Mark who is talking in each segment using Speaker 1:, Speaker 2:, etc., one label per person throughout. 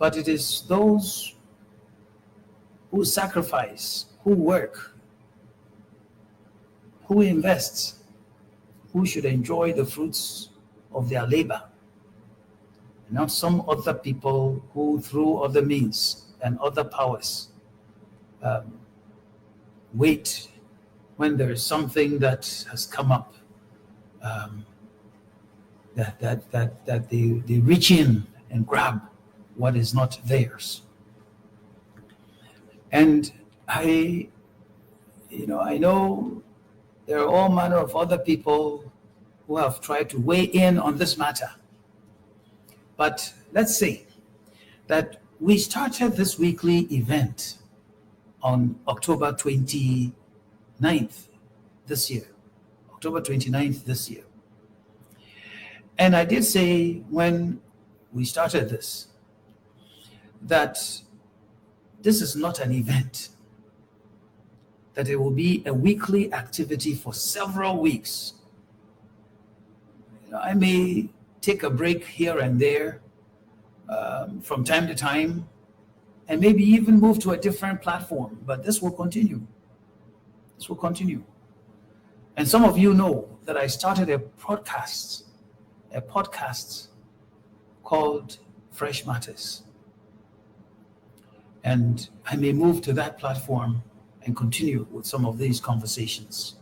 Speaker 1: but it is those who sacrifice, who work, who invests, who should enjoy the fruits of their labor, not some other people who, through other means and other powers, wait when there is something that has come up, that they reach in and grab what is not theirs. And I know there are all manner of other people who have tried to weigh in on this matter. But let's say that we started this weekly event on October 29th this year. October 29th this year. And I did say when we started this, that this is not an event, that it will be a weekly activity for several weeks. I may take a break here and there from time to time, and maybe even move to a different platform, but this will continue. This will continue. And some of you know that I started a podcast called Fresh Matters. And I may move to that platform and continue with some of these conversations.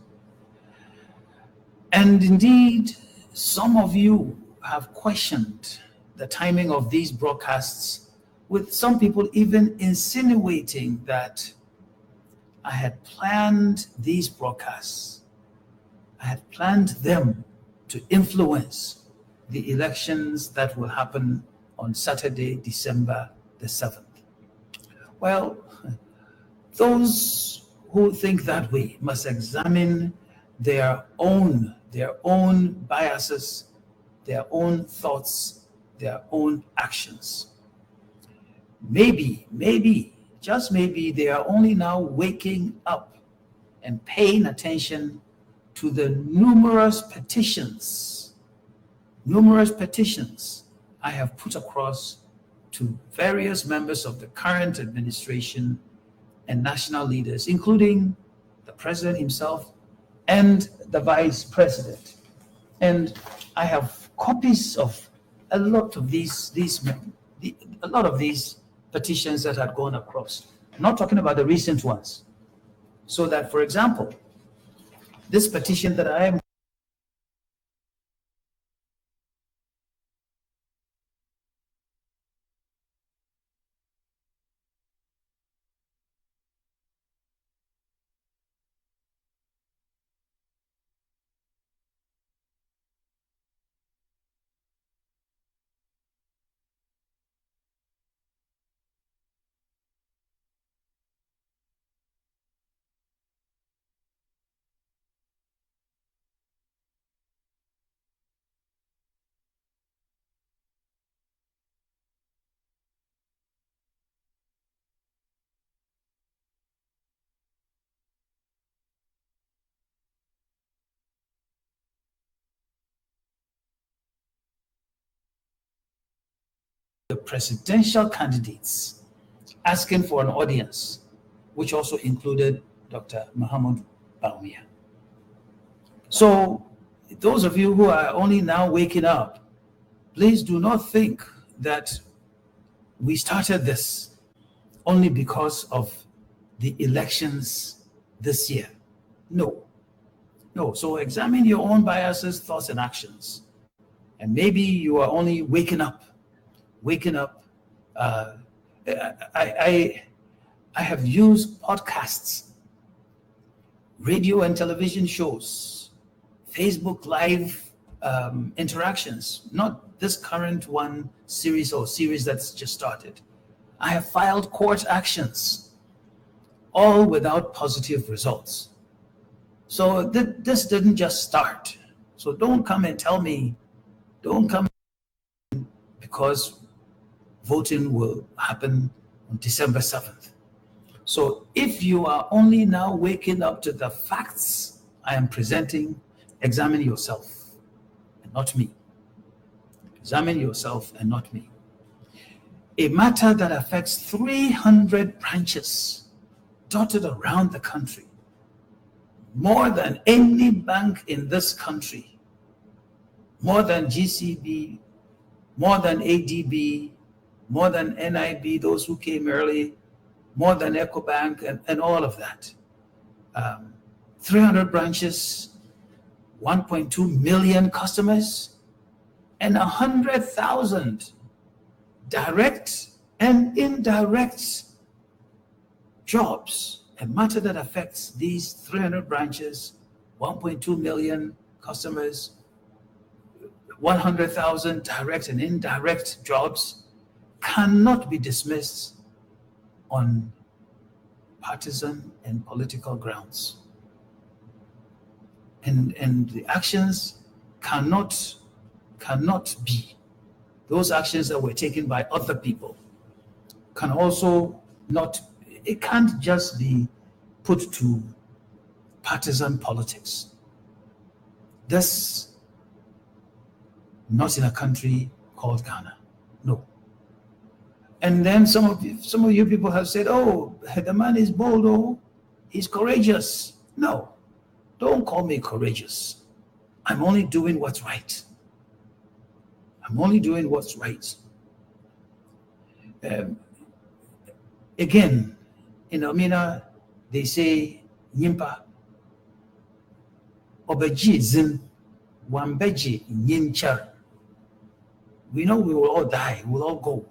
Speaker 1: And indeed, some of you have questioned the timing of these broadcasts, with some people even insinuating that I had planned these broadcasts. I had planned them to influence the elections that will happen on Saturday, December the 7th. Well, those who think that way must examine their own biases, their own thoughts, their own actions. Maybe, just maybe, they are only now waking up and paying attention to the numerous petitions I have put across to various members of the current administration and national leaders, including the president himself and the vice president. And I have copies of a lot of these petitions that had gone across. I'm not talking about the recent ones. So that, for example, this petition that I am the presidential candidates asking for an audience, which also included Dr. Mahamudu Bawumia. So those of you who are only now waking up, please do not think that we started this only because of the elections this year. No. So examine your own biases, thoughts, and actions. And maybe you are only waking up. I have used podcasts, radio and television shows, Facebook Live interactions, not this current series that's just started. I have filed court actions, all without positive results. So this didn't just start. So don't come and tell me, because voting will happen on December 7th. So if you are only now waking up to the facts I am presenting, examine yourself and not me. Examine yourself and not me. a matter that affects 300 branches dotted around the country, more than any bank in this country, more than GCB, more than ADB, more than NIB, those who came early, more than EcoBank, and all of that. 300 branches, 1.2 million customers, and 100,000 direct and indirect jobs. A matter that affects these 300 branches, 1.2 million customers, 100,000 direct and indirect jobs cannot be dismissed on partisan and political grounds. And the actions cannot be, those actions that were taken by other people can also not, it can't just be put to partisan politics. This, not in a country called Ghana, no. And then some of you people have said, oh, the man is bold, oh, he's courageous. No, don't call me courageous. I'm only doing what's right. I'm only doing what's right. Again, in Elmina, they say, Nyimpa, Obeji Zim, Wambeji Nyinchar. We know we will all die, we'll all go.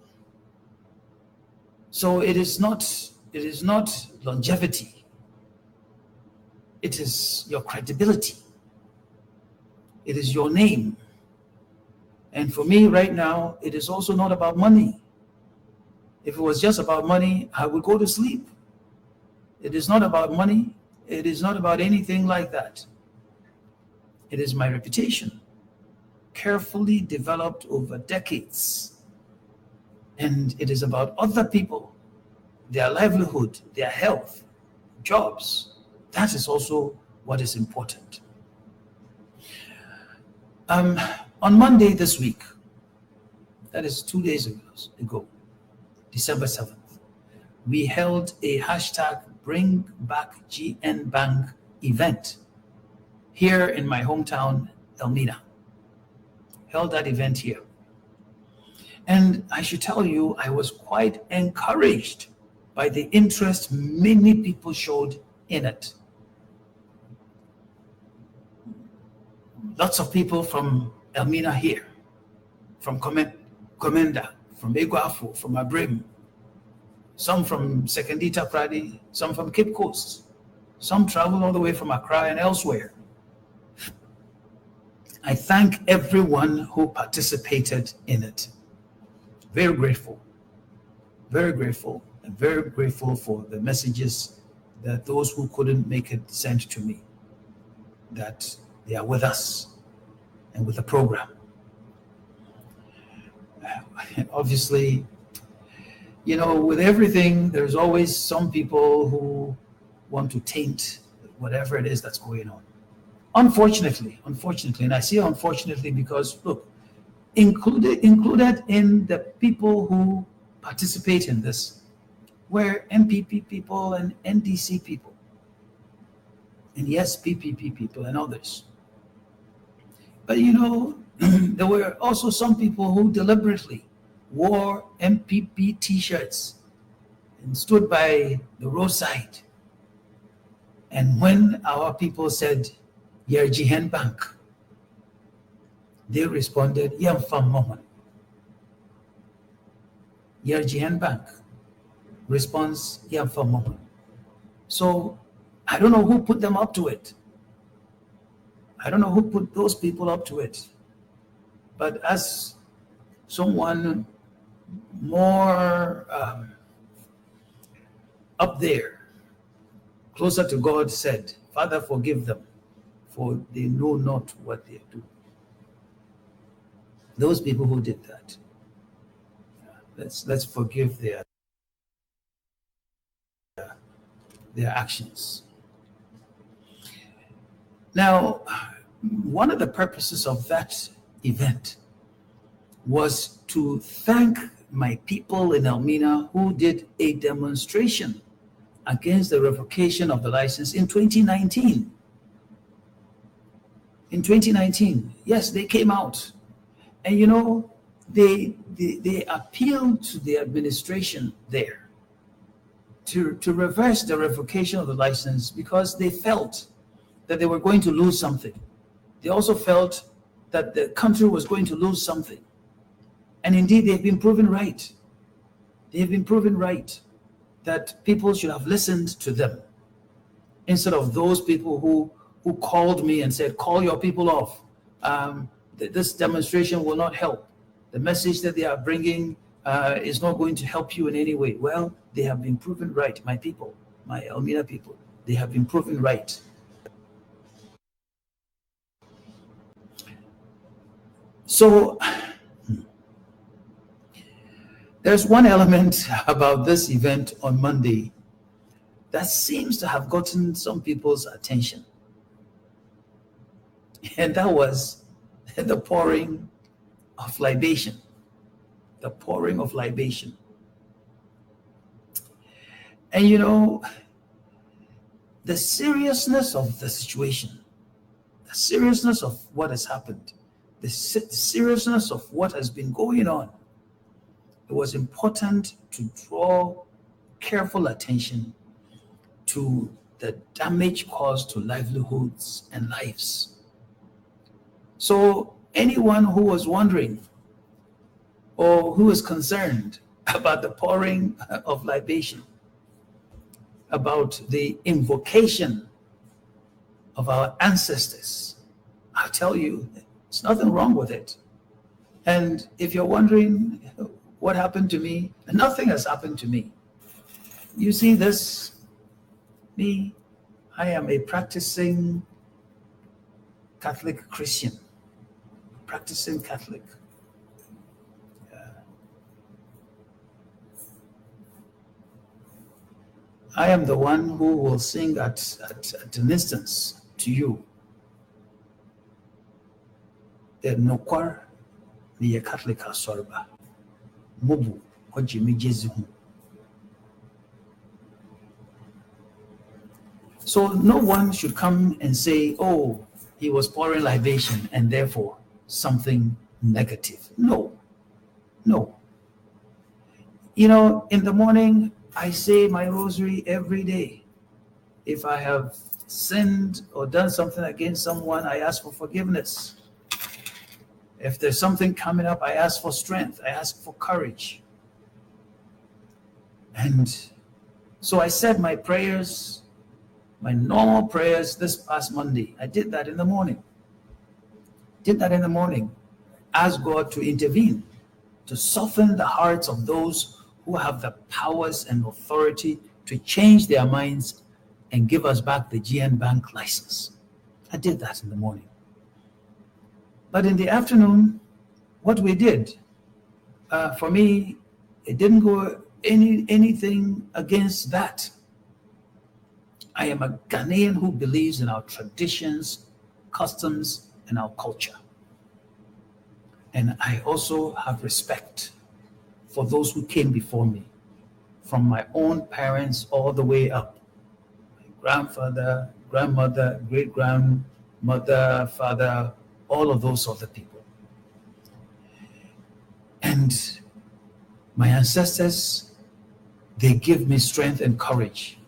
Speaker 1: So it is not longevity. It is your credibility. It is your name. And for me right now, it is also not about money. If it was just about money, I would go to sleep. It is not about money. It is not about anything like that. It is my reputation, carefully developed over decades. And it is about other people, their livelihood, their health, jobs. That is also what is important. On Monday this week, that is 2 days ago, December 7th, we held a hashtag Bring Back GN Bank event here in my hometown, Elmina. Held that event here. And I should tell you, I was quite encouraged by the interest many people showed in it. Lots of people from Elmina here, from Komenda, from Eguafu, from Abrim, some from Sekendita Pradi, some from Cape Coast, some traveled all the way from Accra and elsewhere. I thank everyone who participated in it. Very grateful, and very grateful for the messages that those who couldn't make it sent to me, that they are with us and with the program. Obviously, you know, with everything, there's always some people who want to taint whatever it is that's going on. Unfortunately, and I say unfortunately because, look, included in the people who participate in this were MPP people and NDC people, and yes, PPP people and others. But you know, there were also some people who deliberately wore MPP t-shirts and stood by the roadside. And when our people said, Yerjihen Bank, they responded, Yamfam Mohan. Yerjihen Bank responds, Yamfam Mohan. So I don't know who put them up to it. I don't know who put those people up to it. But as someone more up there, closer to God, said, Father, forgive them, for they know not what they do. Those people who did that, let's forgive their actions. Now, one of the purposes of that event was to thank my people in Elmina who did a demonstration against the revocation of the license in 2019. In 2019, yes, they came out. And they appealed to the administration there to reverse the revocation of the license because they felt that they were going to lose something. They also felt that the country was going to lose something. And indeed, they've been proven right. They have been proven right that people should have listened to them instead of those people who called me and said, call your people off. This demonstration will not help. The message that they are bringing is not going to help you in any way. Well, they have been proven right, my people, my Elmina people. They have been proven right. So there's one element about this event on Monday that seems to have gotten some people's attention. And that was the pouring of libation. The pouring of libation. And the seriousness of the situation, the seriousness of what has happened, the seriousness of what has been going on, it was important to draw careful attention to the damage caused to livelihoods and lives. So anyone who was wondering or who is concerned about the pouring of libation, about the invocation of our ancestors, I'll tell you, there's nothing wrong with it. And if you're wondering what happened to me, nothing has happened to me. You see this, me, I am a practicing Catholic Christian, practicing Catholic. I am the one who will sing at an instance to you. The nokwar ni Catholic asorba. Mobu ojimi Jesu. So no one should come and say, oh, he was pouring libation and therefore something negative. No. In the morning, I say my rosary every day. If I have sinned or done something against someone, I ask for forgiveness. If there's something coming up, I ask for strength. I ask for courage. And so I said my prayers, my normal prayers this past Monday. I did that in the morning. Ask God to intervene, to soften the hearts of those who have the powers and authority to change their minds and give us back the GN Bank license. I did that in the morning. But in the afternoon, what we did, for me, it didn't go anything against that. I am a Ghanaian who believes in our traditions, customs, and our culture. And I also have respect for those who came before me, from my own parents all the way up. My grandfather, grandmother, great-grandmother, father, all of those other people. And my ancestors, they give me strength and courage.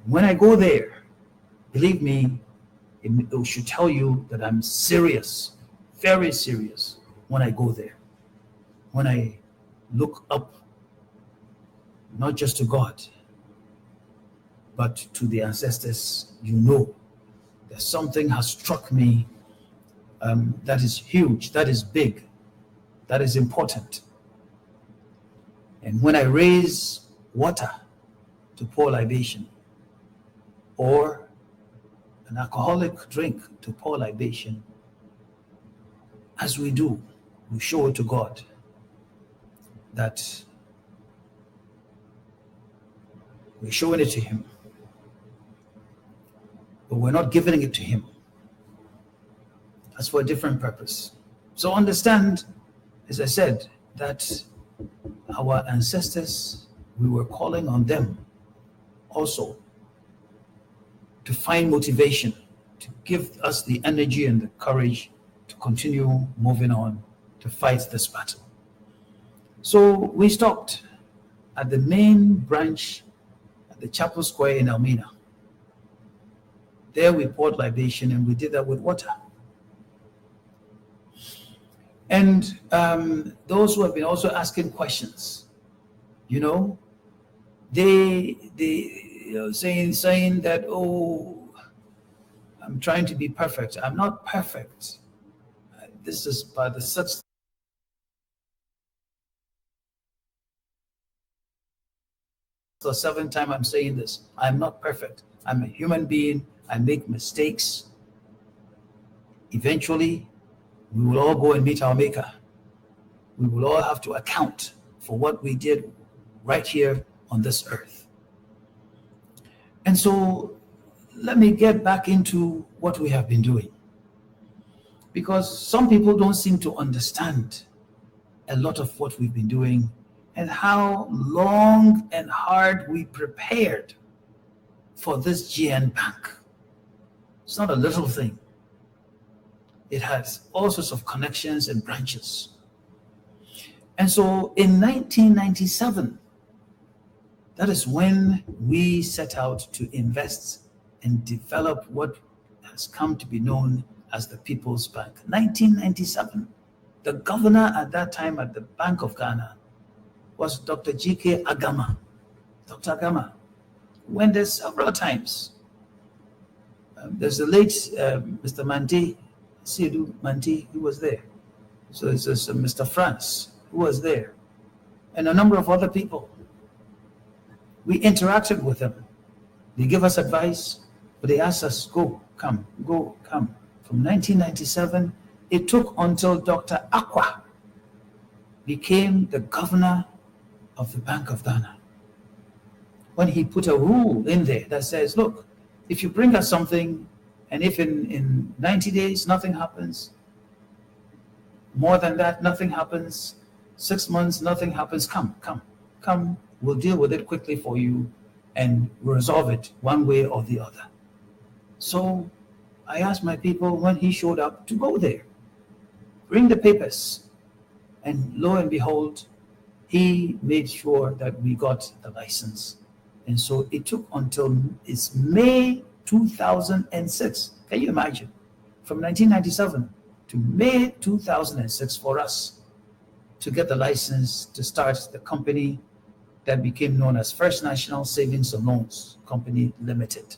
Speaker 1: When I go there, believe me, it should tell you that I'm serious, very serious when I go there. When I look up, not just to God, but to the ancestors, that something has struck me that is huge, that is big, that is important. And when I raise water to pour libation, or an alcoholic drink to pour libation, as we do, we show it to God that we're showing it to Him, but we're not giving it to Him. That's for a different purpose. So understand, as I said, that our ancestors, we were calling on them also to find motivation, to give us the energy and the courage to continue moving on to fight this battle. So we stopped at the main branch at the Chapel Square in Elmina. There we poured libation, and we did that with water. And those who have been also asking questions, they saying that, oh, I'm trying to be perfect. I'm not perfect. This is by the sixth or seventh time I'm saying this. I'm not perfect. I'm a human being. I make mistakes. Eventually, we will all go and meet our Maker. We will all have to account for what we did right here on this earth. And so let me get back into what we have been doing, because some people don't seem to understand a lot of what we've been doing and how long and hard we prepared for this GN Bank. It's not a little thing. It has all sorts of connections and branches. And so in 1997, that is when we set out to invest and develop what has come to be known as the People's Bank. 1997. The governor at that time at the Bank of Ghana was Dr. G.K. Agama. Dr. Agama went there several times. There's the late Mr. Manti, Sidhu Manti, who was there. So there's Mr. France, who was there, and a number of other people. We interacted with them. They gave us advice, but they asked us, go, come. From 1997, it took until Dr. Aqua became the governor of the Bank of Ghana, when he put a rule in there that says, look, if you bring us something, and if in 90 days nothing happens, more than that, nothing happens, 6 months, nothing happens, come, we'll deal with it quickly for you and resolve it one way or the other. So I asked my people when he showed up to go there, bring the papers, and lo and behold, he made sure that we got the license. And so it took until it's May 2006. Can you imagine? From 1997 to May 2006 for us to get the license to start the company that became known as First National Savings and Loans Company Limited.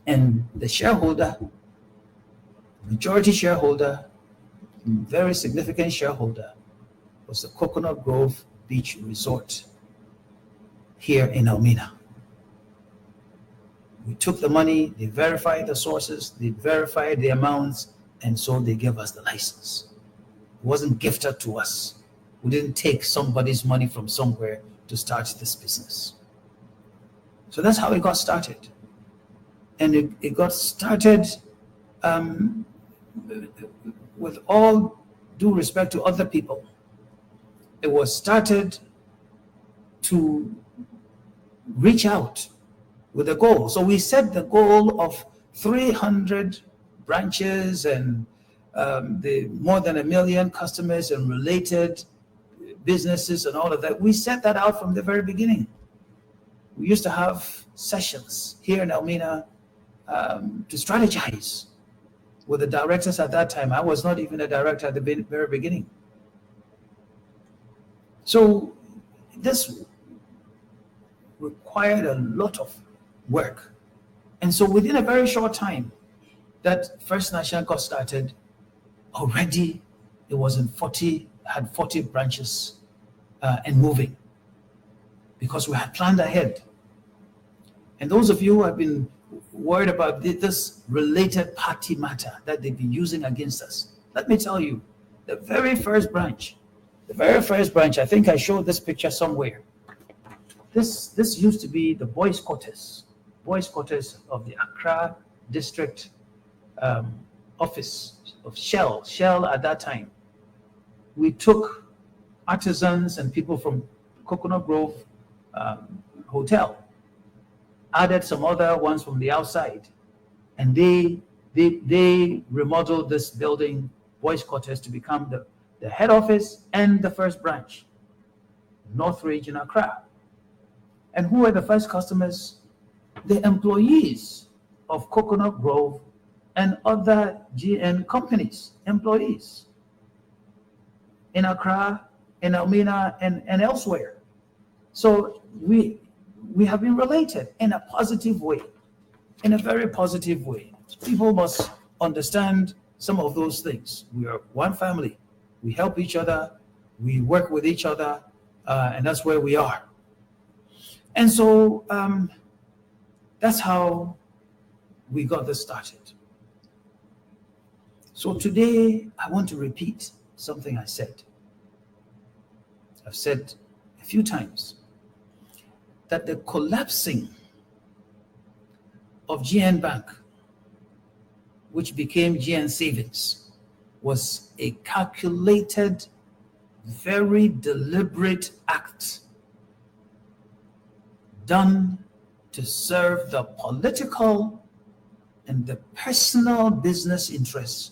Speaker 1: And the shareholder, majority shareholder, very significant shareholder, was the Coconut Grove Beach Resort here in Elmina. We took the money, they verified the sources, they verified the amounts, and so they gave us the license. It wasn't gifted to us. We didn't take somebody's money from somewhere to start this business. So that's how it got started. And it got started with all due respect to other people. It was started to reach out with a goal. So we set the goal of 300 branches and the more than 1 million customers and related businesses and all of that. We set that out from the very beginning. We used to have sessions here in Elmina to strategize with the directors at that time. I was not even a director at the very beginning. So this required a lot of work. And so within a very short time that First National got started, already it was had 40 branches and moving, because we had planned ahead. And those of you who have been worried about this related party matter that they've been using against us, let me tell you, the very first branch, I think I showed this picture somewhere. This used to be the boys' quarters of the Accra district office of Shell at that time. We took artisans and people from Coconut Grove Hotel, added some other ones from the outside, and they remodeled this building, Boys Quarters, to become the head office and the first branch, Northridge in Accra. And who were the first customers? The employees of Coconut Grove and other GN companies, employees in Accra, in Elmina, and elsewhere. So we have been related in a positive way, in a very positive way. People must understand some of those things. We are one family. We help each other. We work with each other, and that's where we are. And so that's how we got this started. So today, I want to repeat something I said. I've said a few times that the collapsing of GN Bank, which became GN Savings, was a calculated, very deliberate act done to serve the political and the personal business interests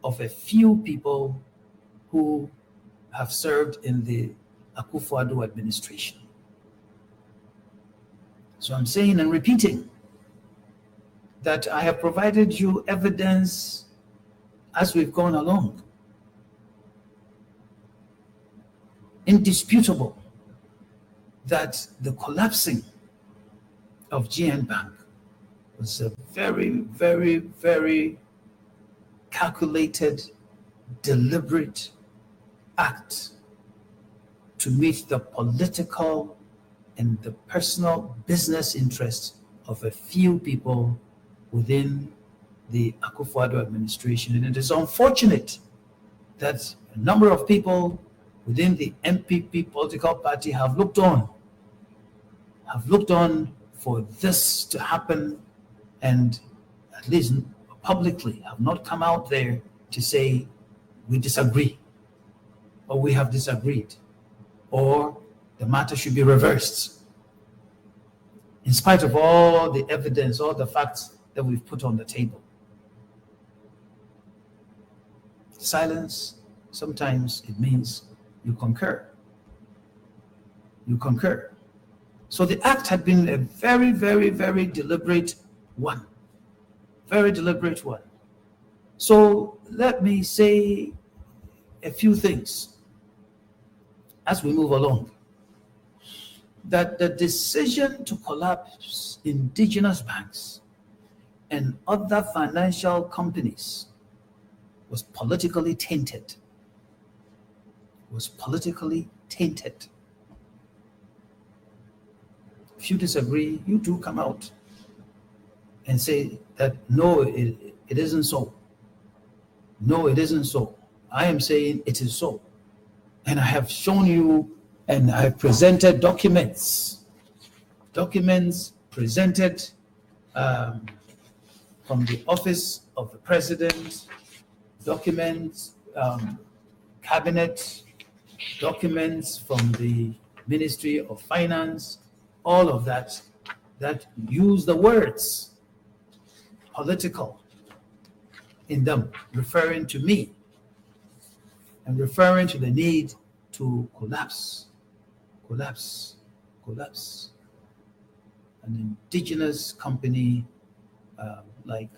Speaker 1: of a few people who have served in the Akufo-Addo administration. So I'm saying and repeating that I have provided you evidence as we've gone along. Indisputable that the collapsing of GN Bank was a very, very, very calculated, deliberate act to meet the political and the personal business interests of a few people within the Akufo-Addo administration. And it is unfortunate that a number of people within the NPP political party have looked on for this to happen, and at least publicly have not come out there to say we disagree, or we have disagreed, or the matter should be reversed, in spite of all the evidence, all the facts that we've put on the table. Silence, sometimes it means you concur. You concur. So the act had been a very, very, very deliberate one. Very deliberate one. So let me say a few things as we move along. That the decision to collapse indigenous banks and other financial companies was politically tainted. Was politically tainted. If you disagree, you do come out and say that no, it isn't so. No, it isn't so. I am saying it is so. And I have shown you and I have presented documents presented from the office of the president, documents, cabinet, documents from the Ministry of Finance, all of that use the words political in them, referring to me and referring to the need to collapse an indigenous company like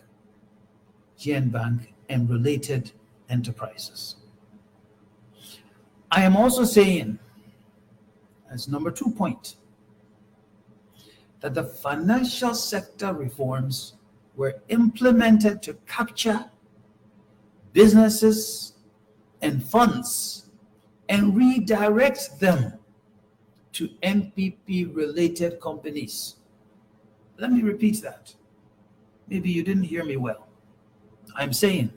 Speaker 1: GN Bank and related enterprises. I am also saying, as number 2 point, that the financial sector reforms were implemented to capture businesses and funds and redirect them to NPP-related companies. Let me repeat that. Maybe you didn't hear me well. I'm saying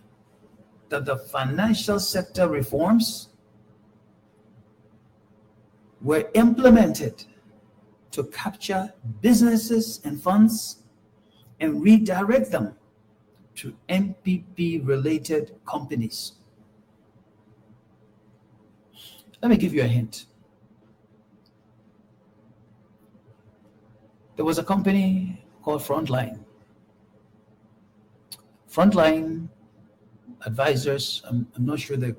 Speaker 1: that the financial sector reforms were implemented to capture businesses and funds and redirect them to NPP-related companies. Let me give you a hint. There was a company called Frontline. Frontline Advisors, I'm not sure the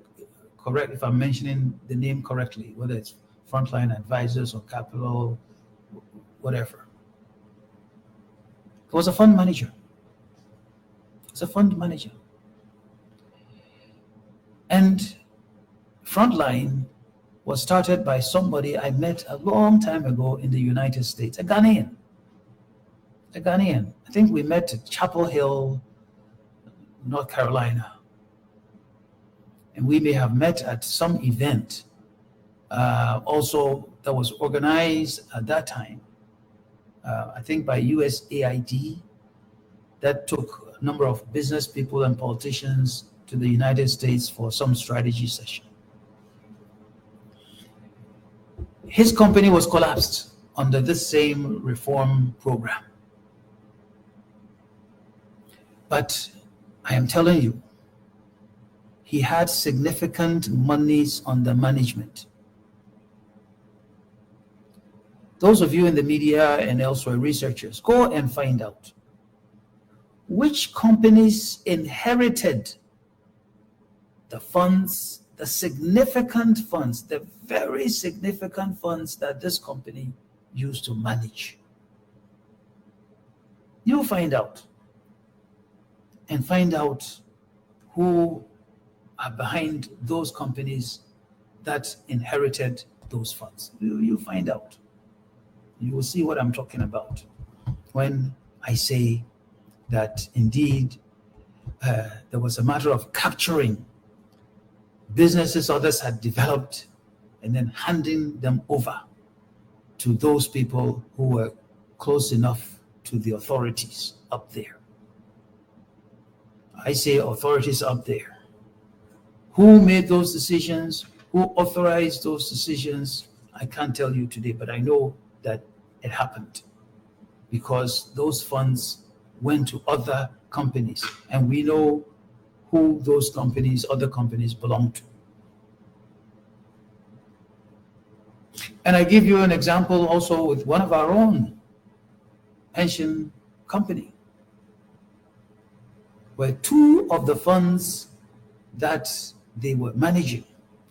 Speaker 1: correct, if I'm mentioning the name correctly, whether it's Frontline Advisors or Capital, whatever. It was a fund manager. It's a fund manager. And Frontline was started by somebody I met a long time ago in the United States, a Ghanaian. I think we met at Chapel Hill, North Carolina. And we may have met at some event also that was organized at that time, I think by USAID, that took a number of business people and politicians to the United States for some strategy session. His company was collapsed under this same reform program. But I am telling you, he had significant monies on the management. Those of you in the media and elsewhere, researchers, go and find out which companies inherited the funds, the significant funds, the very significant funds that this company used to manage. You'll find out. And find out who are behind those companies that inherited those funds. You find out. You will see what I'm talking about when I say that indeed there was a matter of capturing businesses others had developed and then handing them over to those people who were close enough to the authorities up there. I say authorities up there. Who made those decisions? Who authorized those decisions? I can't tell you today, but I know that it happened because those funds went to other companies, and we know who those companies, other companies belong to. And I give you an example also with one of our own pension company, where two of the funds that they were managing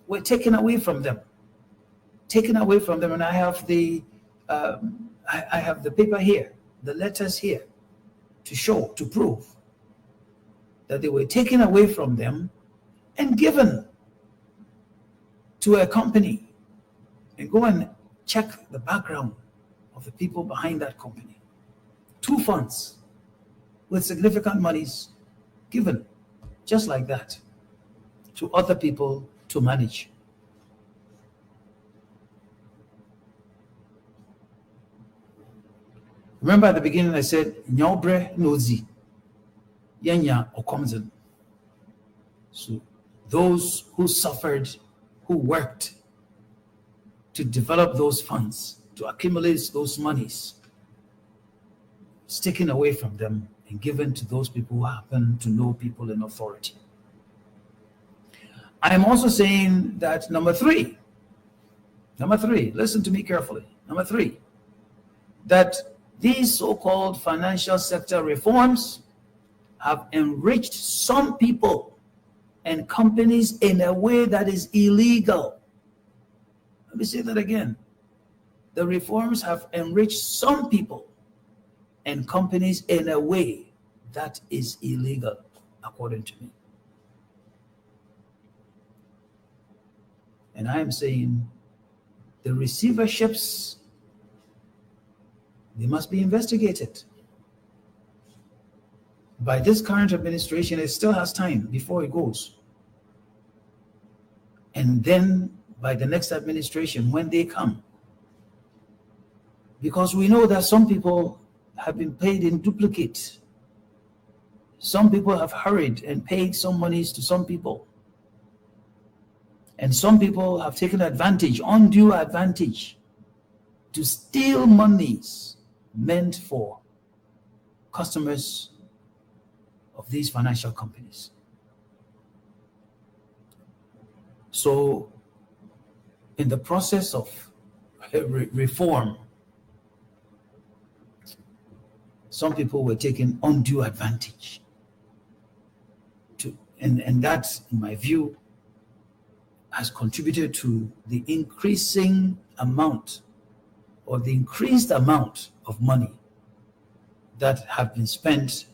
Speaker 1: were taken away from them. And I have the paper here, the letters here, to show, to prove that they were taken away from them and given to a company. And go and check the background of the people behind that company. Two funds with significant monies given just like that to other people to manage. Remember at the beginning I said, Nyobre Nozi, Yenya Okomzen. So those who suffered, who worked to develop those funds, to accumulate those monies, it's taken away from them and given to those people who happen to know people in authority. I am also saying that number three, listen to me carefully. Number three, that these so-called financial sector reforms have enriched some people and companies in a way that is illegal. Let me say that again. The reforms have enriched some people and companies in a way that is illegal, according to me. And I am saying the receiverships, they must be investigated. By this current administration, it still has time before it goes. And then by the next administration, when they come. Because we know that some people have been paid in duplicate. Some people have hurried and paid some monies to some people. And some people have taken advantage, undue advantage, to steal monies meant for customers of these financial companies. So in the process of reform, some people were taking undue advantage. And that, in my view, has contributed to the increasing amount or the increased amount of money that have been spent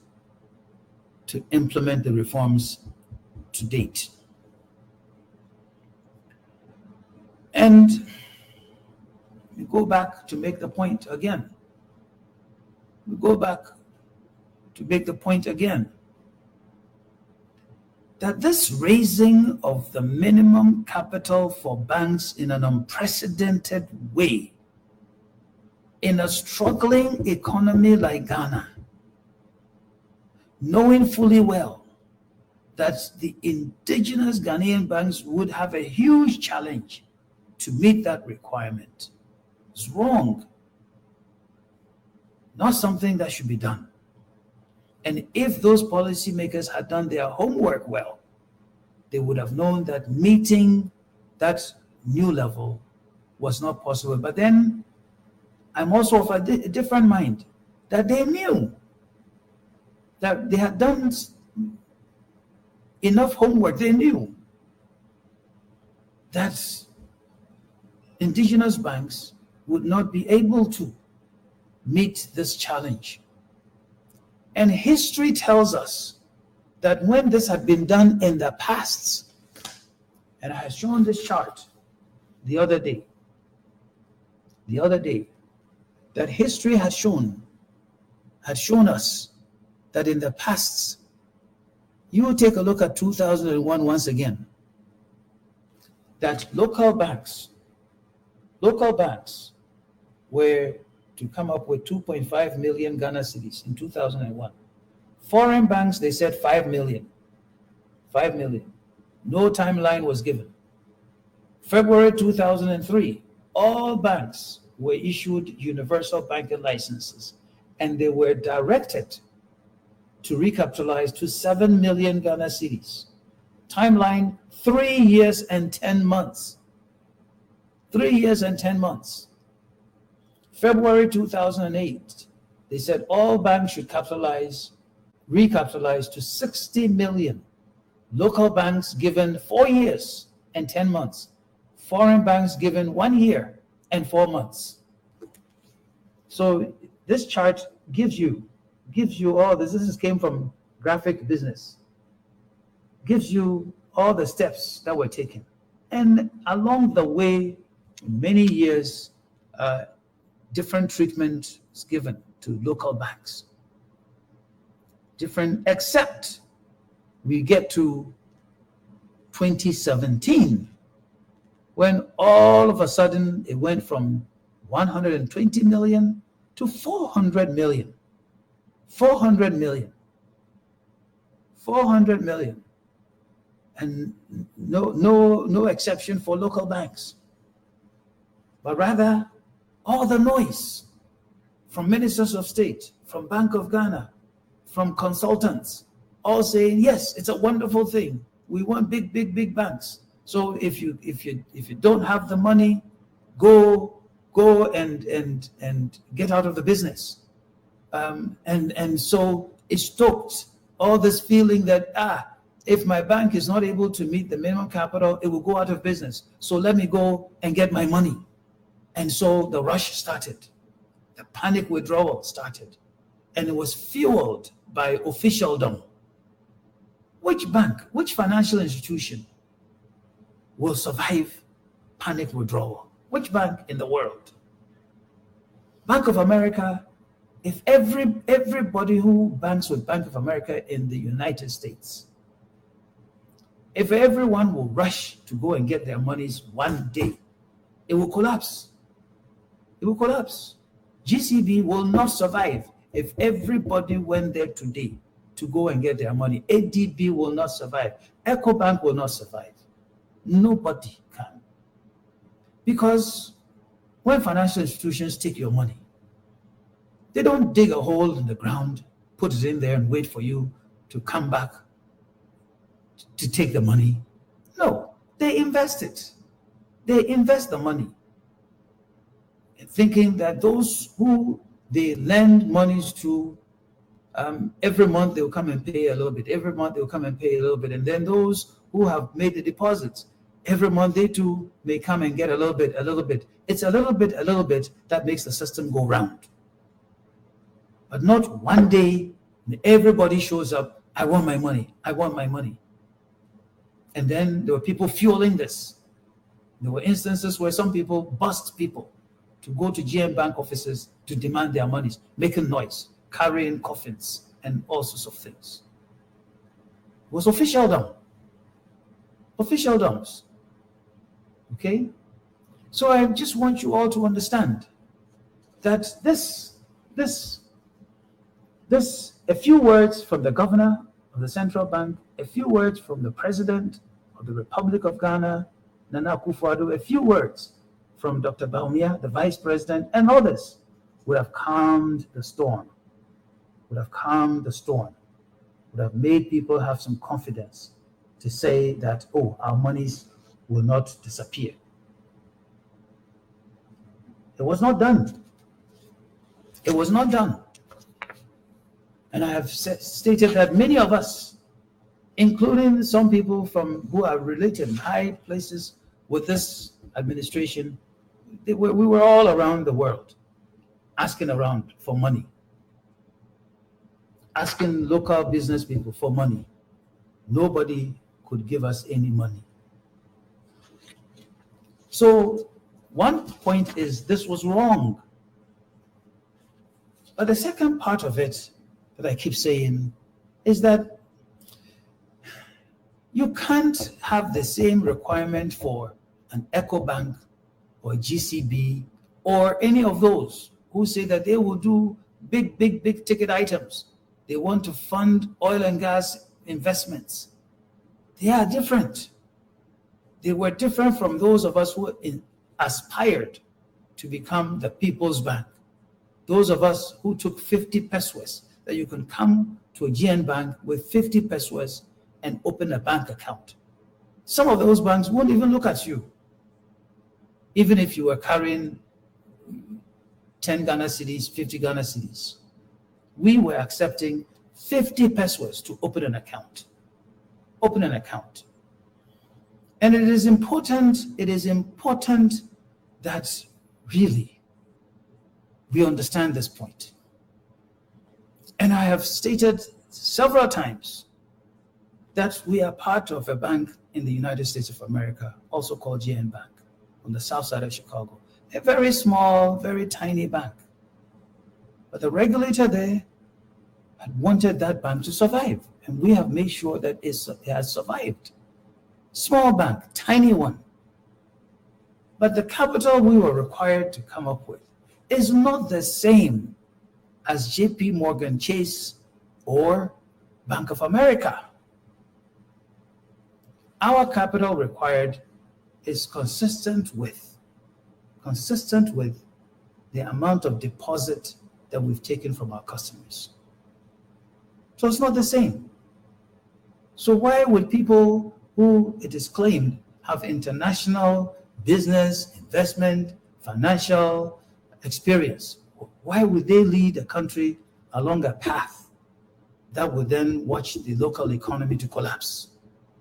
Speaker 1: to implement the reforms to date. And we go back to make the point again. That this raising of the minimum capital for banks in an unprecedented way in a struggling economy like Ghana, knowing fully well that the indigenous Ghanaian banks would have a huge challenge to meet that requirement, is wrong. Not something that should be done. And if those policymakers had done their homework well, they would have known that meeting that new level was not possible. But then I'm also of a different mind, that they knew that they had done enough homework. They knew that indigenous banks would not be able to meet this challenge. And history tells us that when this had been done in the past, and I have shown this chart the other day, that history had shown us that in the past, you will take a look at 2001 once again, that local banks were to come up with 2.5 million Ghana cedis in 2001. Foreign banks, they said 5 million. 5 million. No timeline was given. February 2003, all banks were issued universal banking licenses, and they were directed to recapitalize to 7 million Ghana cedis. Timeline, 3 years and 10 months. 3 years and 10 months. February 2008, they said all banks should recapitalize to 60 million. Local banks given 4 years and 10 months. Foreign banks given 1 year and 4 months. So this chart gives you all this. This came from Graphic Business. Gives you all the steps that were taken. And along the way, many years, different treatment is given to local banks. Different, except we get to 2017, when all of a sudden it went from 120 million to 400 million. 400 million. 400 million. And no exception for local banks. But rather, all the noise from ministers of state, from Bank of Ghana, from consultants, all saying, yes, it's a wonderful thing. We want big banks. So if you don't have the money, go and get out of the business. And so it stoked all this feeling that if my bank is not able to meet the minimum capital, it will go out of business. So let me go and get my money. And so the rush started. The panic withdrawal started. And it was fueled by officialdom. Which bank, which financial institution will survive panic withdrawal? Which bank in the world? Bank of America, if everybody who banks with Bank of America in the United States, if everyone will rush to go and get their monies one day, it will collapse. It will collapse. GCB will not survive if everybody went there today to go and get their money. ADB will not survive. EcoBank will not survive. Nobody can. Because when financial institutions take your money, they don't dig a hole in the ground, put it in there and wait for you to come back to take the money. No, they invest it. They invest the money, thinking that those who they lend monies to, every month they'll come and pay a little bit. Every month they'll come and pay a little bit. And then those who have made the deposits, every month they too may come and get a little bit, a little bit. It's a little bit that makes the system go round. But not one day everybody shows up, I want my money, I want my money. And then there were people fueling this. There were instances where some people bust people to go to GM Bank offices to demand their monies, making noise, carrying coffins, and all sorts of things. It was officialdom. Officialdoms. Okay? So I just want you all to understand that a few words from the governor of the central bank, a few words from the president of the Republic of Ghana, Nana Akufo-Addo, a few words from Dr. Bawumia, the vice president, and others would have calmed the storm, would have made people have some confidence to say that, oh, our monies will not disappear. It was not done. It was not done. And I have stated that many of us, including some people who are related in high places with this administration, we were all around the world asking around for money, asking local business people for money. Nobody could give us any money. So one point is this was wrong. But the second part of it that I keep saying is that you can't have the same requirement for an EcoBank or GCB or any of those who say that they will do big ticket items. They want to fund oil and gas investments. They are different. They were different from those of us who aspired to become the People's Bank. Those of us who took 50 pesos, that you can come to a GN Bank with 50 pesos and open a bank account. Some of those banks won't even look at you, even if you were carrying 10 Ghana cedis, 50 Ghana cedis. We were accepting 50 pesos to open an account. Open an account. And it is important that really we understand this point. And I have stated several times that we are part of a bank in the United States of America, also called GN Bank, on the south side of Chicago. A very small, very tiny bank. But the regulator there had wanted that bank to survive, and we have made sure that it has survived. Small bank, tiny one. But the capital we were required to come up with is not the same as JP Morgan Chase or Bank of America. Our capital required is consistent with the amount of deposit that we've taken from our customers. So it's not the same. So why would people who, it is claimed, have international business, investment, financial experience, why would they lead a country along a path that would then watch the local economy to collapse?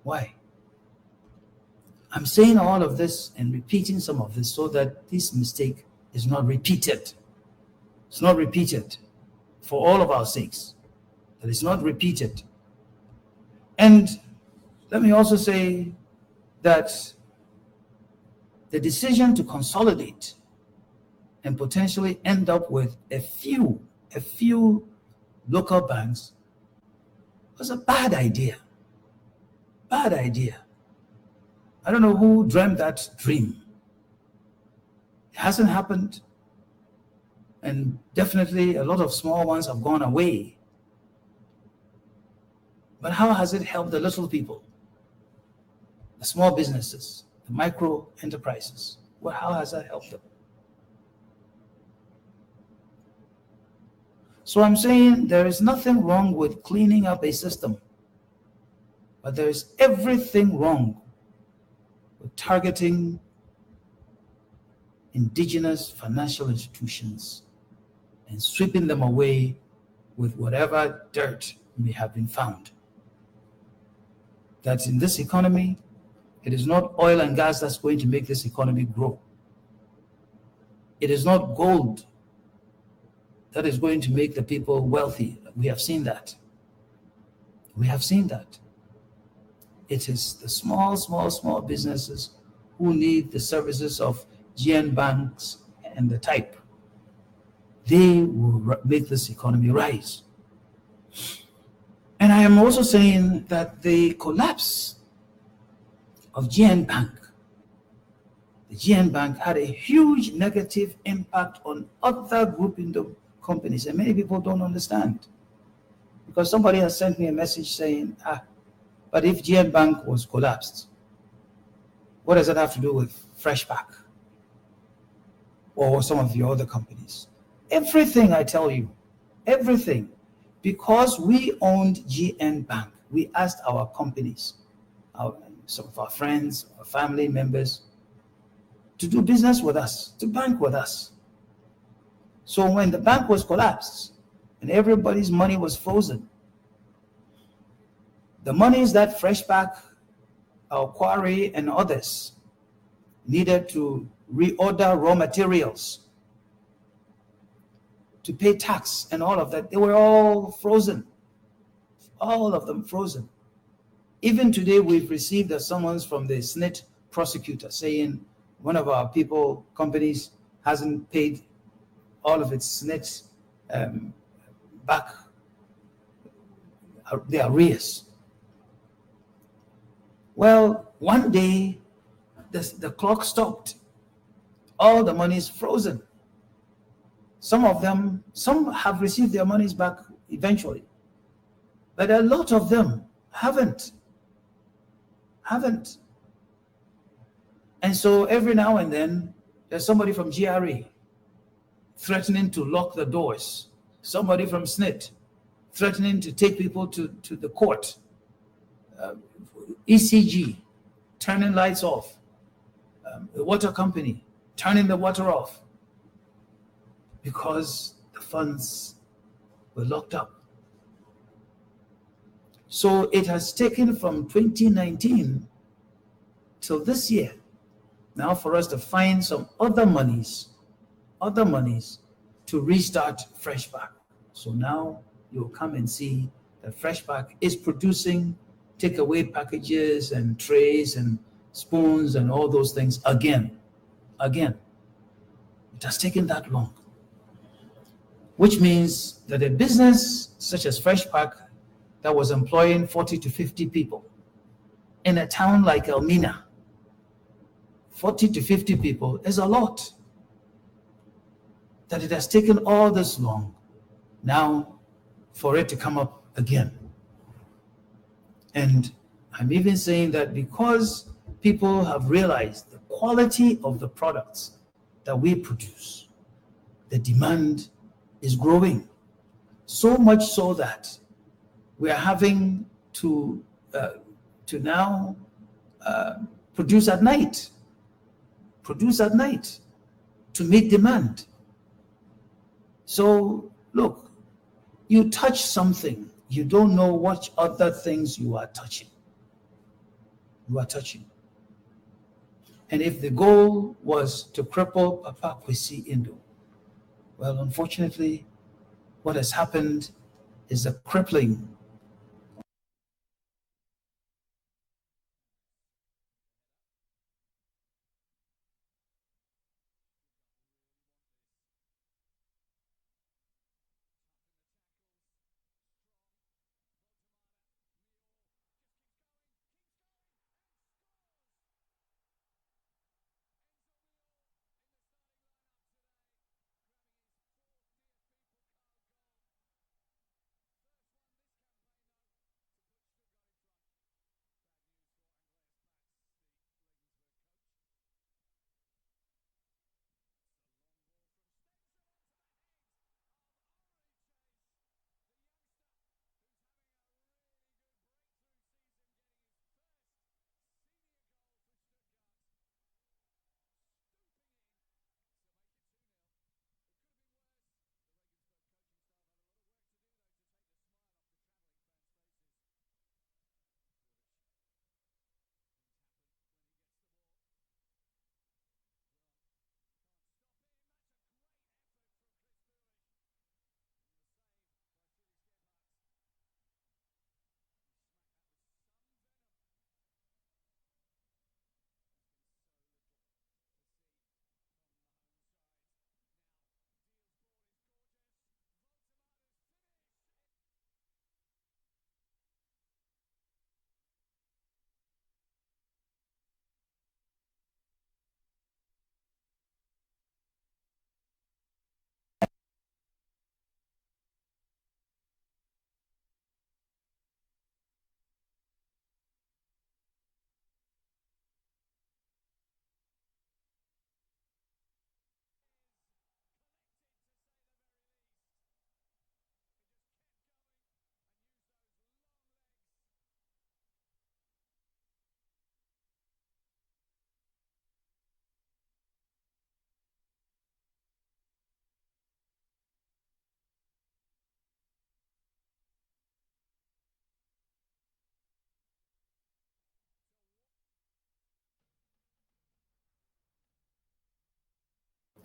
Speaker 1: Why? I'm saying all of this and repeating some of this so that this mistake is not repeated. It's not repeated for all of our sakes. That it's not repeated. And let me also say that the decision to consolidate and potentially end up with a few local banks was a bad idea. Bad idea. I don't know who dreamt that dream. It hasn't happened. And definitely a lot of small ones have gone away. But how has it helped the little people? The small businesses, the micro enterprises? Well, how has that helped them? So I'm saying there is nothing wrong with cleaning up a system, but there is everything wrong with targeting indigenous financial institutions and sweeping them away with whatever dirt may have been found. That in this economy, it is not oil and gas that's going to make this economy grow. It is not gold that is going to make the people wealthy. We have seen that. We have seen that. It is the small businesses who need the services of GN banks and the type. They will make this economy rise. And I am also saying that the collapse of GN Bank, the GN Bank had a huge negative impact on other group in the companies, and many people don't understand. Because somebody has sent me a message saying, but if GN Bank was collapsed, what does that have to do with Freshpack or some of the other companies? Everything, I tell you, everything. Because we owned GN Bank, we asked our companies, some of our friends, our family members, to do business with us, to bank with us. So when the bank was collapsed and everybody's money was frozen, the monies that Freshpack, our Quarry, and others needed to reorder raw materials, to pay tax and all of that, they were all frozen. All of them frozen. Even today, we've received a summons from the SNIT prosecutor saying one of our companies hasn't paid all of its SNIT back, the arrears. Well, one day, the clock stopped. All the money is frozen. Some have received their monies back eventually, but a lot of them haven't. And so every now and then, there's somebody from GRA threatening to lock the doors, somebody from SNIT threatening to take people to the court, ECG turning lights off, the water company turning the water off, because the funds were locked up. So it has taken from 2019 till this year now for us to find some other monies to restart Freshpack. So now you'll come and see that Freshpack is producing takeaway packages and trays and spoons and all those things again. It has taken that long. Which means that a business such as Freshpack that was employing 40 to 50 people in a town like Elmina, 40 to 50 people is a lot. That it has taken all this long now for it to come up again. And I'm even saying that because people have realized the quality of the products that we produce, the demand is growing. So much so that we are having to now produce at night to meet demand. So look, you touch something, you don't know what other things you are touching. And if the goal was to cripple Papa Kwesi Indo, well, unfortunately, what has happened is a crippling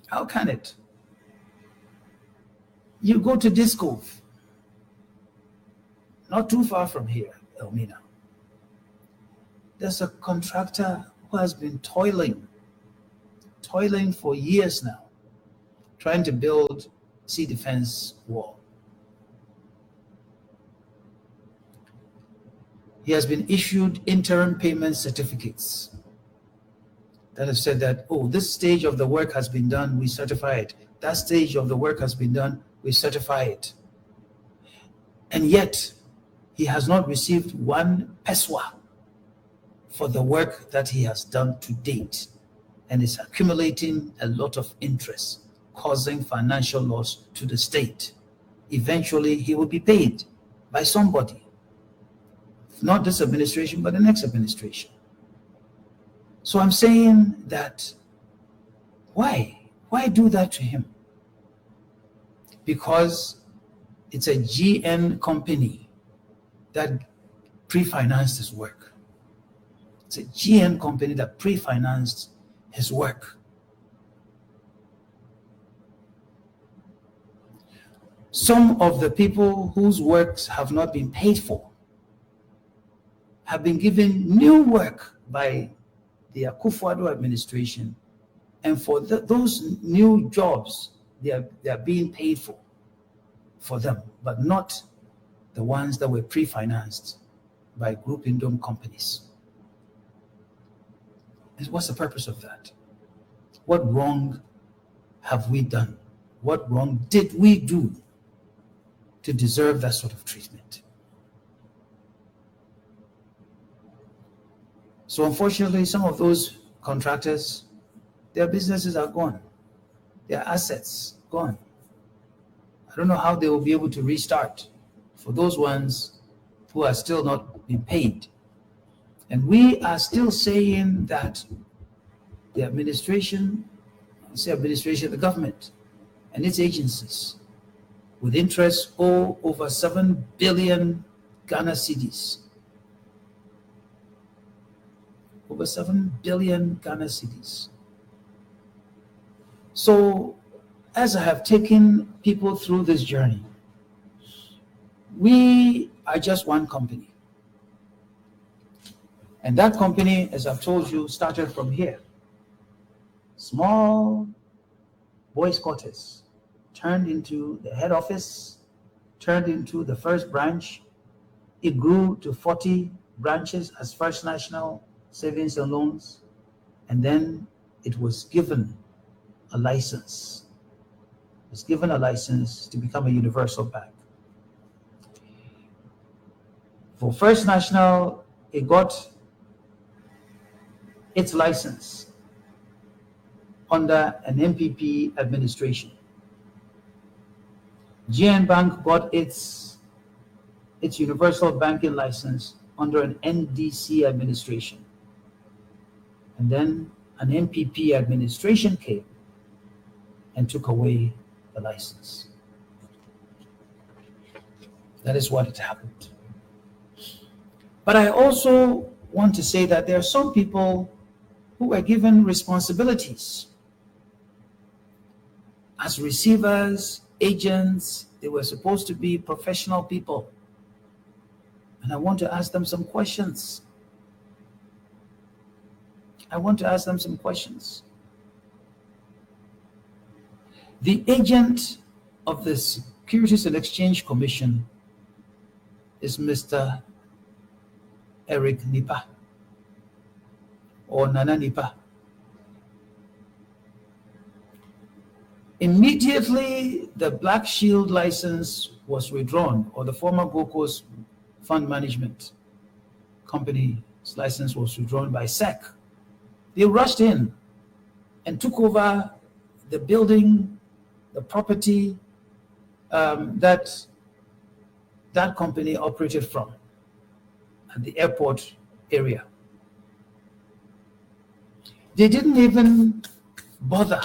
Speaker 1: How can it? You go to Disco, not too far from here, Elmina. There's a contractor who has been toiling for years now, trying to build sea defense wall. He has been issued interim payment certificates that have said that, oh, this stage of the work has been done, we certify it. That stage of the work has been done, we certify it. And yet, he has not received one peswa for the work that he has done to date, and is accumulating a lot of interest, causing financial loss to the state. Eventually, he will be paid by somebody. Not this administration, but the next administration. So I'm saying that, why do that to him? Because it's a GN company that pre-financed his work. It's a GN company that pre-financed his work. Some of the people whose works have not been paid for have been given new work by the Akufo-Addo administration, and for those new jobs, they are being paid for them, but not the ones that were pre-financed by Group Indom companies. And what's the purpose of that? What wrong have we done? What wrong did we do to deserve that sort of treatment? So unfortunately, some of those contractors, their businesses are gone. Their assets gone. I don't know how they will be able to restart for those ones who are still not being paid. And we are still saying that the administration, the government and its agencies, with interest, owe over 7 billion Ghana cedis. Over 7 billion Ghana cedis. So, as I have taken people through this journey, we are just one company. And that company, as I've told you, started from here. Small boys' quarters, turned into the head office, turned into the first branch. It grew to 40 branches as First National Savings and Loans, and then it was given a license. It was given a license to become a universal bank. For First National, it got its license under an MPP administration. GN Bank got its universal banking license under an NDC administration. And then an MPP administration came and took away the license. That is what had happened. But I also want to say that there are some people who were given responsibilities as receivers, agents. They were supposed to be professional people. And I want to ask them some questions. The agent of the Securities and Exchange Commission is Mr. Eric Nipa, or Nana Nipa. Immediately, the Black Shield license was withdrawn, or the former Gold Coast Fund Management Company's license was withdrawn by SEC. They rushed in and took over the building, the property that company operated from at the airport area. They didn't even bother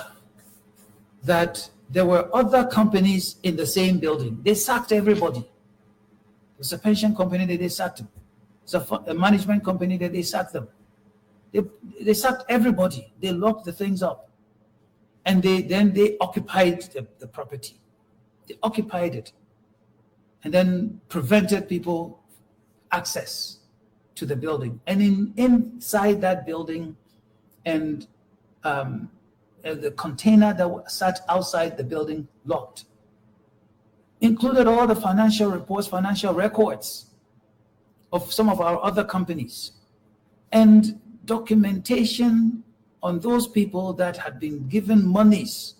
Speaker 1: that there were other companies in the same building. They sacked everybody. It was a pension company that they sacked them. It's a management company that they sacked them. They sacked everybody. They locked the things up. And they occupied the property. They occupied it and then prevented people access to the building. And inside that building and the container that sat outside the building locked included all the financial reports, financial records of some of our other companies and documentation on those people that had been given monies,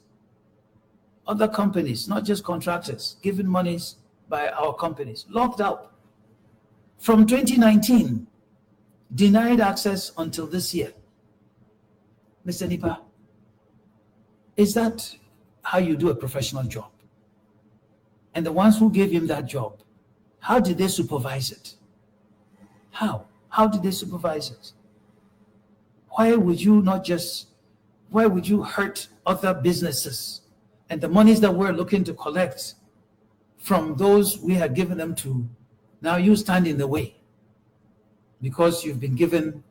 Speaker 1: other companies, not just contractors, given monies by our companies, locked up from 2019, denied access until this year. Mr. Nipa, is that how you do a professional job? And the ones who gave him that job, how did they supervise it? How? How did they supervise it? Why would you hurt other businesses and the monies that we're looking to collect from those we had given them to? Now you stand in the way because you've been given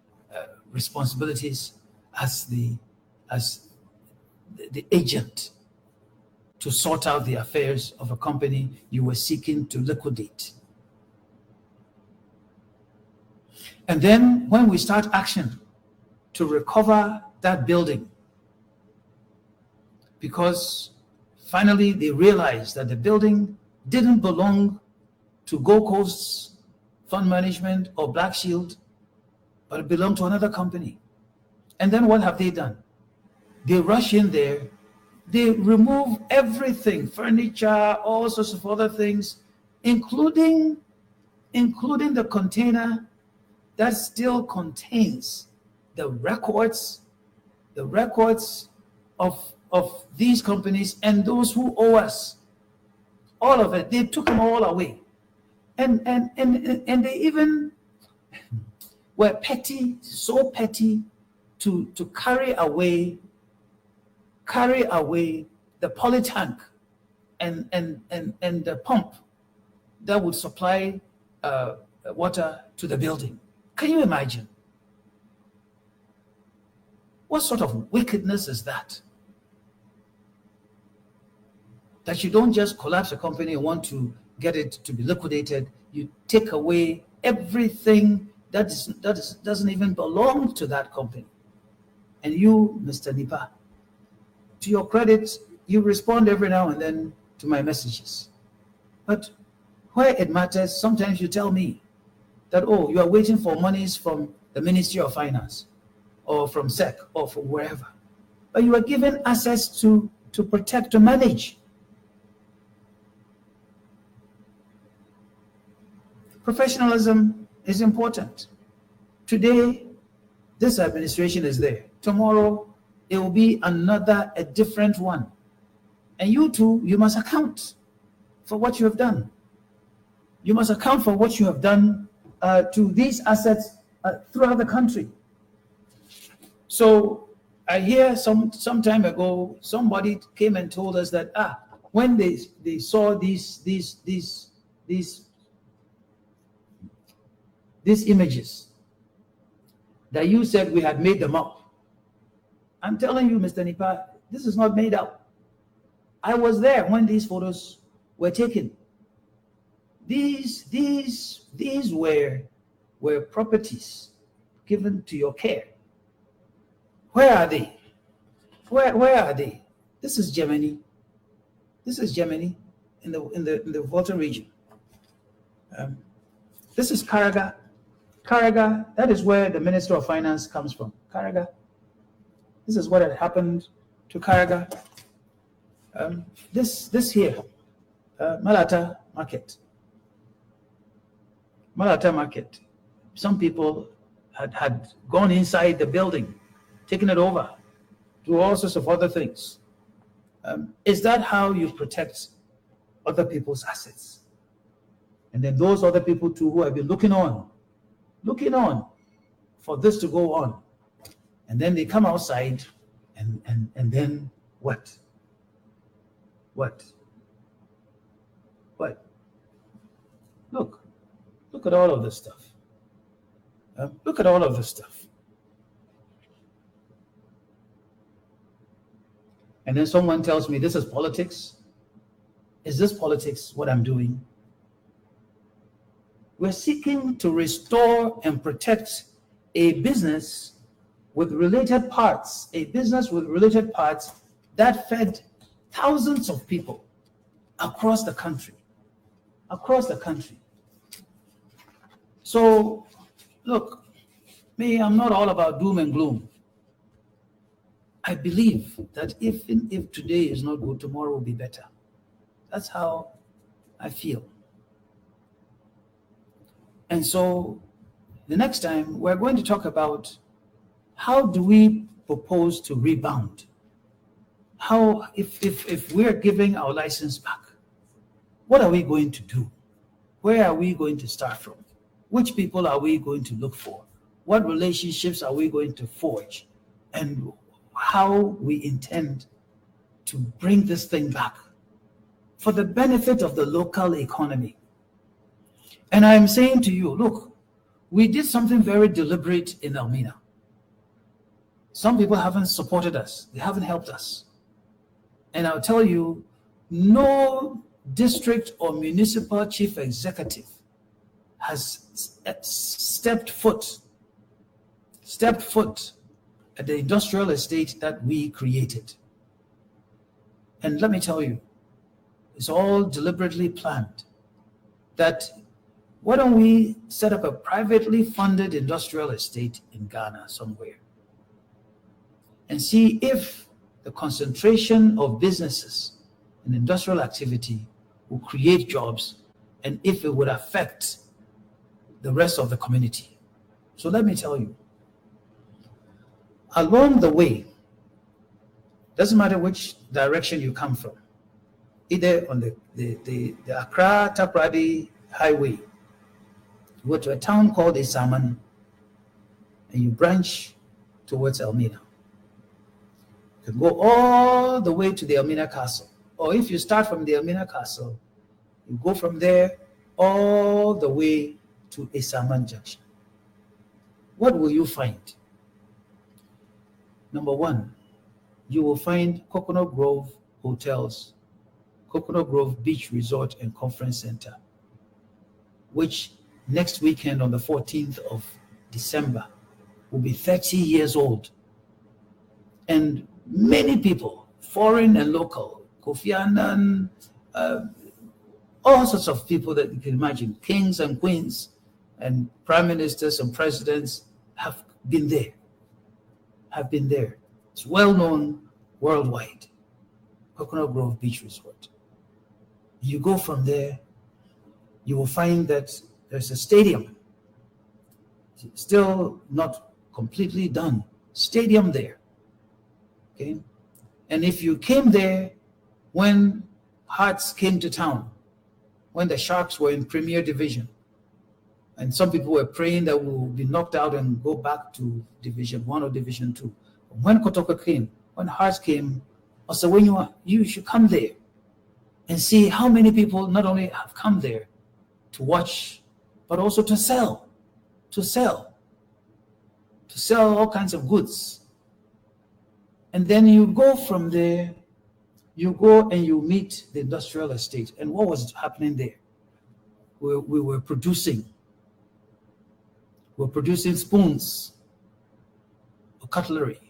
Speaker 1: responsibilities as the agent to sort out the affairs of a company you were seeking to liquidate. And then when we start action to recover that building, because finally they realized that the building didn't belong to Gold Coast Fund Management or Black Shield, but it belonged to another company. And then what have they done? They rush in there, they remove everything, furniture, all sorts of other things, including the container that still contains the records of these companies and those who owe us. All of it, they took them all away. And they even were petty, so petty to carry away the polytank and the pump that would supply water to the building. Can you imagine? What sort of wickedness is that? That you don't just collapse a company and want to get it to be liquidated, you take away everything that doesn't even belong to that company. And you, Mr. Nipa, to your credit, you respond every now and then to my messages. But where it matters, sometimes you tell me that, oh, you are waiting for monies from the Ministry of Finance or from SEC or from wherever. But you are given access to protect, to manage. Professionalism is important. Today, this administration is there. Tomorrow, it will be a different one. And you too, you must account for what you have done. You must account for what you have done to these assets throughout the country. So I hear some time ago, somebody came and told us that when they saw these images, that you said we had made them up. I'm telling you, Mr. Nipa, this is not made up. I was there when these photos were taken. These were properties given to your care. Where are they? Where are they? This is Germany. This is Germany in the Volta region. This is Karaga. Karaga, that is where the Minister of Finance comes from. Karaga. This is what had happened to Karaga. This here, Malata Market. Malata Market. Some people had gone inside the building, taken it over, do all sorts of other things. Is that how you protect other people's assets? And then those other people too who have been looking on for this to go on. And then they come outside and then what? What? Look at all of this stuff. Look at all of this stuff. And then someone tells me, this is politics. Is this politics, what I'm doing? We're seeking to restore and protect a business with related parts, that fed thousands of people across the country. So, look, me, I'm not all about doom and gloom. I believe that if today is not good, tomorrow will be better. That's how I feel. And so the next time we're going to talk about how do we propose to rebound? How, if we're giving our license back, what are we going to do? Where are we going to start from? Which people are we going to look for? What relationships are we going to forge? And how we intend to bring this thing back for the benefit of the local economy. And I'm saying to you, look, we did something very deliberate in Elmina. Some people haven't supported us. They haven't helped us. And I'll tell you, no district or municipal chief executive has stepped foot at the industrial estate that we created. And let me tell you, it's all deliberately planned. That why don't we set up a privately funded industrial estate in Ghana somewhere and see if the concentration of businesses and industrial activity will create jobs and if it would affect the rest of the community. So let me tell you, along the way, doesn't matter which direction you come from, either on the Accra Takoradi Highway, you go to a town called Isaman and you branch towards Elmina. You can go all the way to the Elmina Castle. Or if you start from the Elmina Castle, you go from there all the way to Isaman Junction. What will you find? Number one, you will find Coconut Grove Hotels, Coconut Grove Beach Resort and Conference Center, which next weekend on the 14th of December will be 30 years old. And many people, foreign and local, Kofi Annan, all sorts of people that you can imagine, kings and queens and prime ministers and presidents have been there. It's well known worldwide, Coconut Grove Beach Resort. You go from there, you will find that there's a stadium, still not completely done, stadium there, okay? And if you came there when Hearts came to town, when the Sharks were in Premier Division, and some people were praying that we will be knocked out and go back to Division 1 or Division 2. When Kotoka came, when Hearts came, I said, when you should come there and see how many people not only have come there to watch, but also to sell all kinds of goods. And then you go from there, you go and you meet the industrial estate. And what was happening there? We were producing spoons, cutlery.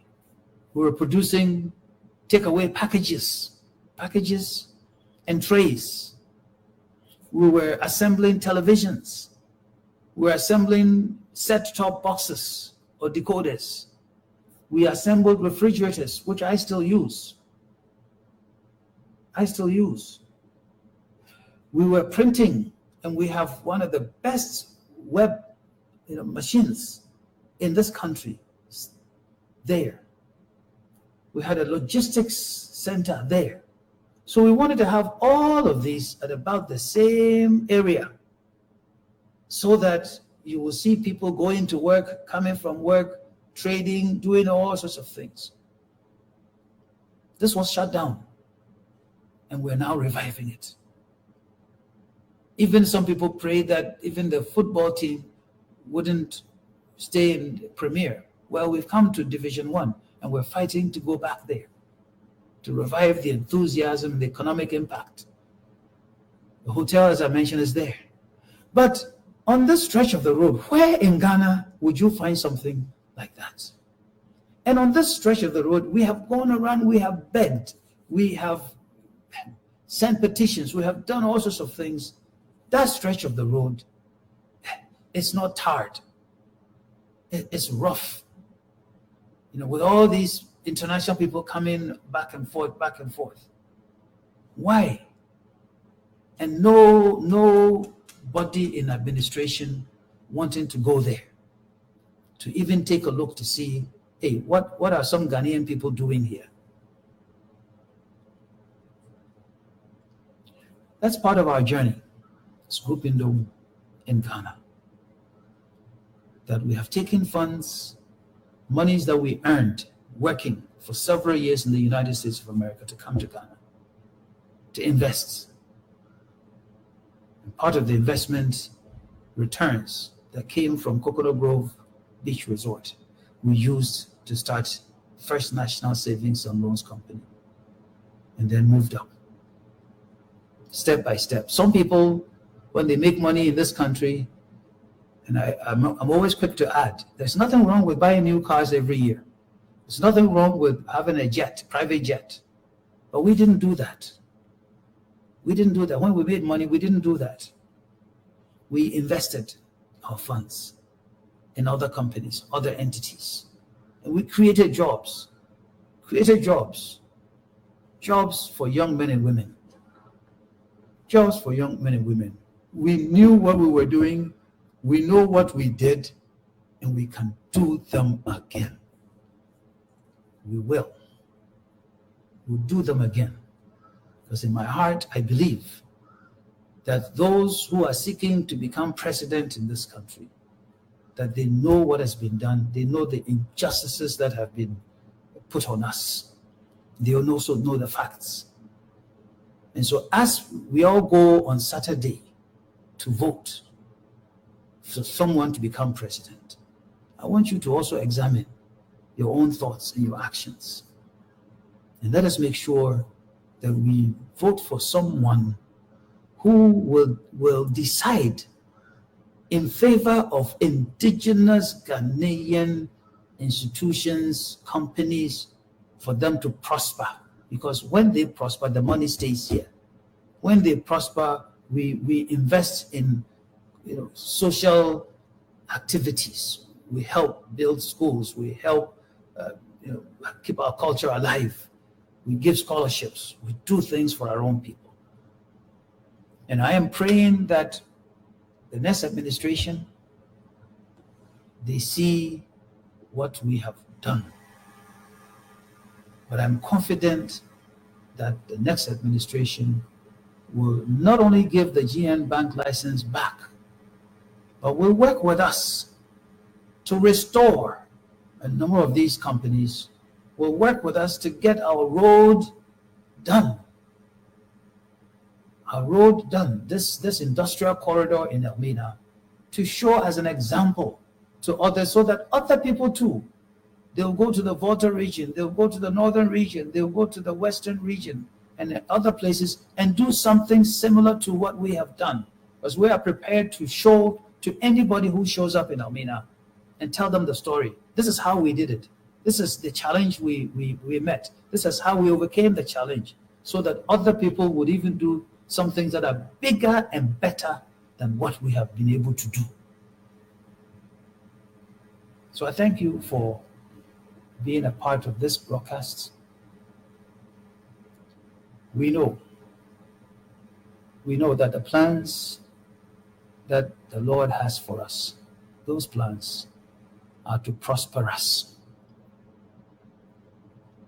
Speaker 1: We were producing takeaway packages and trays. We were assembling televisions. We were assembling set-top boxes or decoders. We assembled refrigerators, which I still use. We were printing, and we have one of the best web machines in this country there. We had a logistics center there. So we wanted to have all of these at about the same area so that you will see people going to work, coming from work, trading, doing all sorts of things. This was shut down, and we're now reviving it. Even some people prayed that even the football team wouldn't stay in Premier. Well, we've come to Division 1, and we're fighting to go back there to revive the enthusiasm, the economic impact. The hotel, as I mentioned, is there. But on this stretch of the road, where in Ghana would you find something like that? And on this stretch of the road, we have gone around, we have begged, we have sent petitions, we have done all sorts of things. That stretch of the road, it's not tarred. It's rough. You know, with all these international people coming back and forth, back and forth. Why? And nobody in administration wanting to go there to even take a look to see, hey, what are some Ghanaian people doing here? That's part of our journey as Group Indom in Ghana. That we have taken funds, monies that we earned working for several years in the United States of America to come to Ghana, to invest. And part of the investment returns that came from Coconut Grove Beach Resort, we used to start First National Savings and Loans Company, and then moved up, step by step. Some people, when they make money in this country, and I'm always quick to add, there's nothing wrong with buying new cars every year. There's nothing wrong with having a jet, private jet. But we didn't do that. We didn't do that. When we made money, we didn't do that. We invested our funds in other companies, other entities. And we created jobs for young men and women. Jobs for young men and women. We knew what we were doing, we know what we did, and we can do them again. We will. We'll do them again. Because in my heart, I believe that those who are seeking to become president in this country, that they know what has been done, they know the injustices that have been put on us. They also know the facts. And so as we all go on Saturday to vote for someone to become president, I want you to also examine your own thoughts and your actions. And let us make sure that we vote for someone who will decide in favor of indigenous Ghanaian institutions, companies, for them to prosper. Because when they prosper, the money stays here. When they prosper, we invest in social activities. We help build schools. We help keep our culture alive. We give scholarships. We do things for our own people. And I am praying that the next administration, they see what we have done. But I'm confident that the next administration will not only give the GN Bank license back, but will work with us to restore a number of these companies, will work with us to get our road done. Our road done, this industrial corridor in Elmina, to show as an example to others so that other people too, they'll go to the Volta region, they'll go to the northern region, they'll go to the western region and other places and do something similar to what we have done. Because we are prepared to show to anybody who shows up in Elmina and tell them the story. This is how we did it. This is the challenge we met. This is how we overcame the challenge, so that other people would even do some things that are bigger and better than what we have been able to do. So I thank you for being a part of this broadcast. We know that the plans that the Lord has for us, those plans are to prosper us.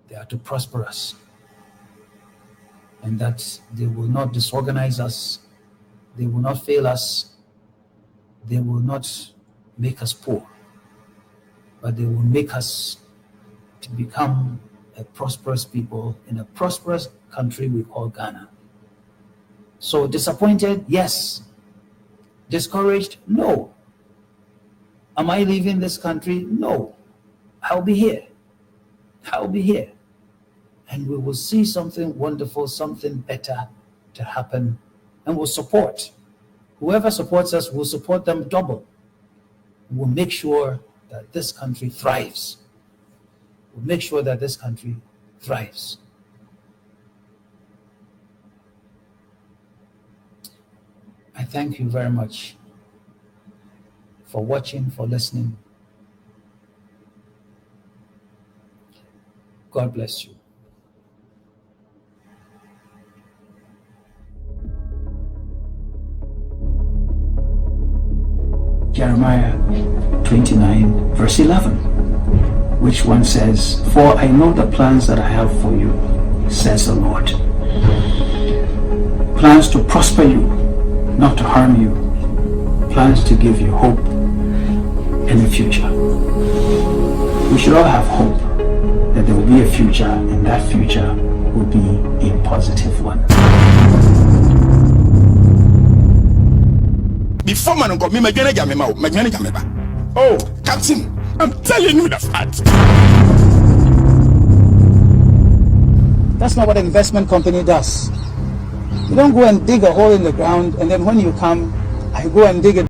Speaker 1: They are to prosper us. And that they will not disorganize us, they will not fail us, they will not make us poor, but they will make us to become a prosperous people in a prosperous country we call Ghana. So disappointed? Yes. Discouraged? No. Am I leaving this country? No. I'll be here. I'll be here. and we will see something wonderful, something better to happen, and we'll support. Whoever supports us, we'll support them double. We'll make sure that this country thrives. We'll make sure that this country thrives. I thank you very much for watching, for listening. God bless you. Jeremiah 29, verse 11, which one says, "For I know the plans that I have for you, says the Lord. Plans to prosper you, not to harm you. Plans to give you hope and a future." We should all have hope that there will be a future, and that future will be a positive one.
Speaker 2: Before man got me, oh, Captain, I'm telling you the fact.
Speaker 1: That's not what an investment company does. You don't go and dig a hole in the ground, and then when you come, I go and dig it